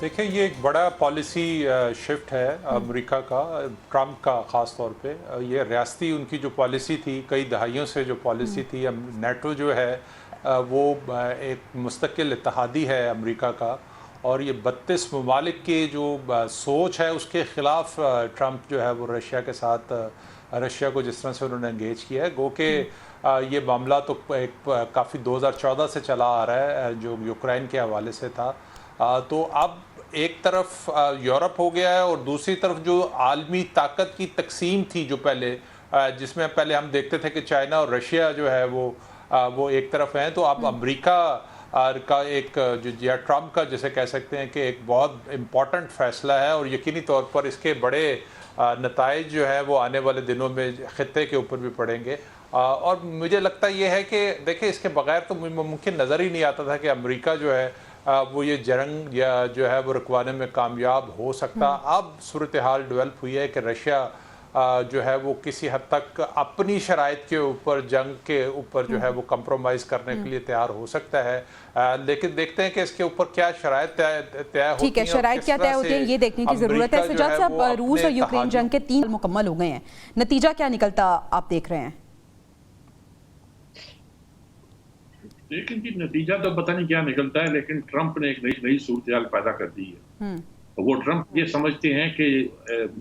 देखिए, ये एक बड़ा पॉलिसी शिफ्ट है अमेरिका का, ट्रम्प का ख़ास तौर पे। ये रियासती उनकी जो पॉलिसी थी, कई दहाइयों से जो पॉलिसी थी, अब नेटो जो है वो एक मुस्तकिल इत्तेहादी है अमेरिका का, और ये 32 ममालिक की जो सोच है उसके ख़िलाफ़ ट्रम्प जो है वो रशिया के साथ, रशिया को जिस तरह से उन्होंने एंगेज किया है, गो के ये मामला तो एक काफ़ी 2014 से चला आ रहा है, जो यूक्रेन के हवाले से था। तो अब एक तरफ यूरोप हो गया है, और दूसरी तरफ जो आलमी ताकत की तकसीम थी जो पहले, जिसमें पहले हम देखते थे कि चाइना और रशिया जो है वो एक तरफ हैं, तो अब अमेरिका का एक जो या ट्रम्प का जिसे कह सकते हैं कि एक बहुत इम्पॉर्टेंट फ़ैसला है, और यकीनी तौर पर इसके बड़े नताइज जो है वो आने वाले दिनों में ख़ित्ते के ऊपर भी पड़ेंगे। और मुझे लगता ये है कि देखिए, इसके बगैर तो मुमकिन नज़र ही नहीं आता था कि अमेरिका जो है वो ये जंग या जो है वो रुकवाने में कामयाब हो सकता। अब सूरत हाल डेवलप हुई है कि रशिया जो है वो किसी हद तक अपनी शराइत के ऊपर, जंग के ऊपर जो है वो कंप्रोमाइज़ करने के लिए तैयार हो सकता है। लेकिन देखते हैं कि इसके ऊपर क्या शराइत तय होती ठीक है, शराइत क्या तय होती है ये देखने की ज़रूरत है। सज्जाद साहब, रूस और यूक्रेन जंग के 3 मुकम्मल हो गए हैं, नतीजा क्या निकलता आप देख रहे हैं? लेकिन जी नतीजा तो पता नहीं क्या निकलता है, लेकिन ट्रंप ने एक नई सूरत पैदा कर दी है। वो ट्रंप ये समझते हैं कि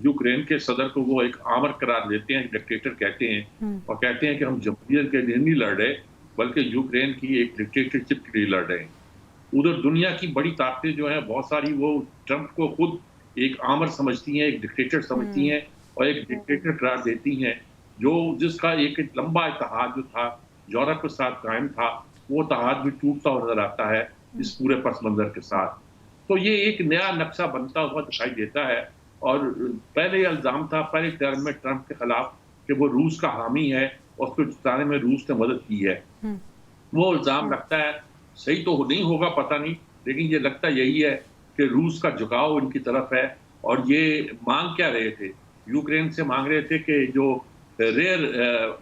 यूक्रेन के सदर को वो एक आमर करार देते हैं, डिक्टेटर कहते हैं, और कहते हैं कि हम जमहूरियत के लिए नहीं लड़ रहे, बल्कि यूक्रेन की एक डिक्टेटरशिप के लिए लड़ रहे हैं। उधर दुनिया की बड़ी ताकतें जो हैं बहुत सारी, वो ट्रंप को खुद एक आमर समझती हैं, एक डिक्टेटर समझती हैं, और एक डिक्टेटर करार देती हैं, जिसका एक लंबा इत्तेहाद जो था यूरोप के साथ कायम था, वो इत्तेहाद भी टूटता हुआ नजर आता है इस पूरे पस मंजर के साथ। तो ये एक नया नक्शा बनता हुआ दिखाई देता है। और पहले इल्जाम था पहले टर्म में ट्रंप के खिलाफ कि वो रूस का हामी है और उसको जिताने में रूस ने मदद की है। वो इल्जाम लगता है, सही तो नहीं होगा पता नहीं, लेकिन ये लगता यही है कि रूस का झुकाव इनकी तरफ है। और ये मांग क्या रहे थे, यूक्रेन से मांग रहे थे कि जो रेयर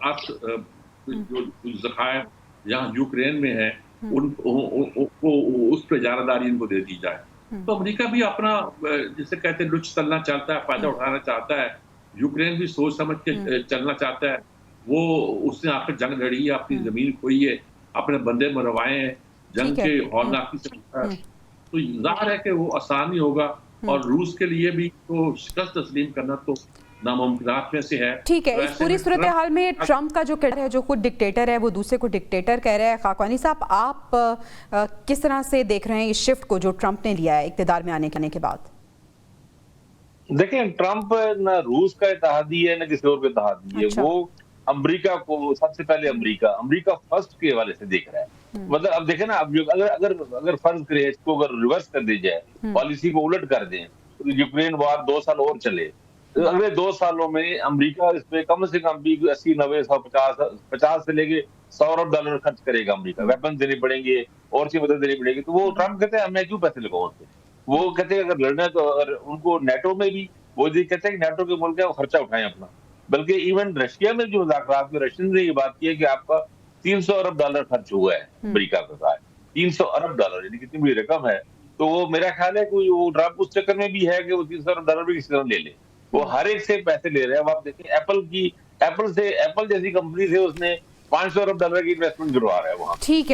अर्थ जो ज़खायर जहाँ यूक्रेन में है उनको उस पर इजारादारी इनको दे दी जाए। तो अमेरिका भी अपना जिसे कहते हैं लुच चलना चाहता है, फायदा उठाना चाहता है। यूक्रेन भी सोच समझ के चलना चाहता है। वो उसने आखिर जंग लड़ी है, अपनी जमीन खोई है, अपने बंदे मरवाए हैं, जंग के हौलनाकी से। तो जाहिर है कि वो आसान नहीं होगा, और रूस के लिए भी तो शिकस्त तस्लीम करना तो नामुमकिनात में से है। ठीक है, इस पूरी सूरत हाल में ट्रंप का जो किरदार है, जो खुद डिक्टेटर है, वो दूसरे को डिक्टेटर कह रहा है। खाकवानी साहब, आप किस तरह से देख रहे हैं इस शिफ्ट को जो ट्रंप ने लिया है इक़्तिदार में आने के बाद? देखिए, ट्रंप न रूस का इत्तेहादी है, न किसी और का इत्तेहादी है। वो अमेरिका को सबसे पहले अमेरिका फर्स्ट के हवाले से देख रहा है। मतलब अब देखें ना, अब अगर फर्ज करें इसको, अगर रिवर्स कर दी जाए, पॉलिसी को उलट कर दें, तो यूक्रेन वार 2 साल और चले, अगले 2 सालों में अमेरिका इस पे कम से कम भी 80, 90, 100, 50 से लेके $100 अरब खर्च करेगा अमेरिका। वेपन देने पड़ेंगे और सी मदद देनी पड़ेगी। तो वो ट्रंप कहते हैं मैं क्यों पैसे लगाऊं उस पे। वो कहते हैं अगर लड़ना है तो, अगर उनको नेटो में भी वो जी कहते हैं कि नेटो के मुल्क है वो खर्चा उठाएं अपना। बल्कि इवन रशिया में जो मुज़ाकरात में रशियन ने ये बात की है कि आपका $300 अरब खर्च हुआ है अमेरिका के साथ। $300 अरब, यानी कितनी बड़ी रकम है। तो वो मेरा ख्याल है कोई वो ट्रंप उस चक्कर में भी है कि वो $300 अरब भी किसी तरह ले ले। वो हर एक से पैसे ले रहे हैं। अब आप देखें एप्पल जैसी कंपनी से उसने $500 अरब की इन्वेस्टमेंट करवा रहा है वहां। ठीक है।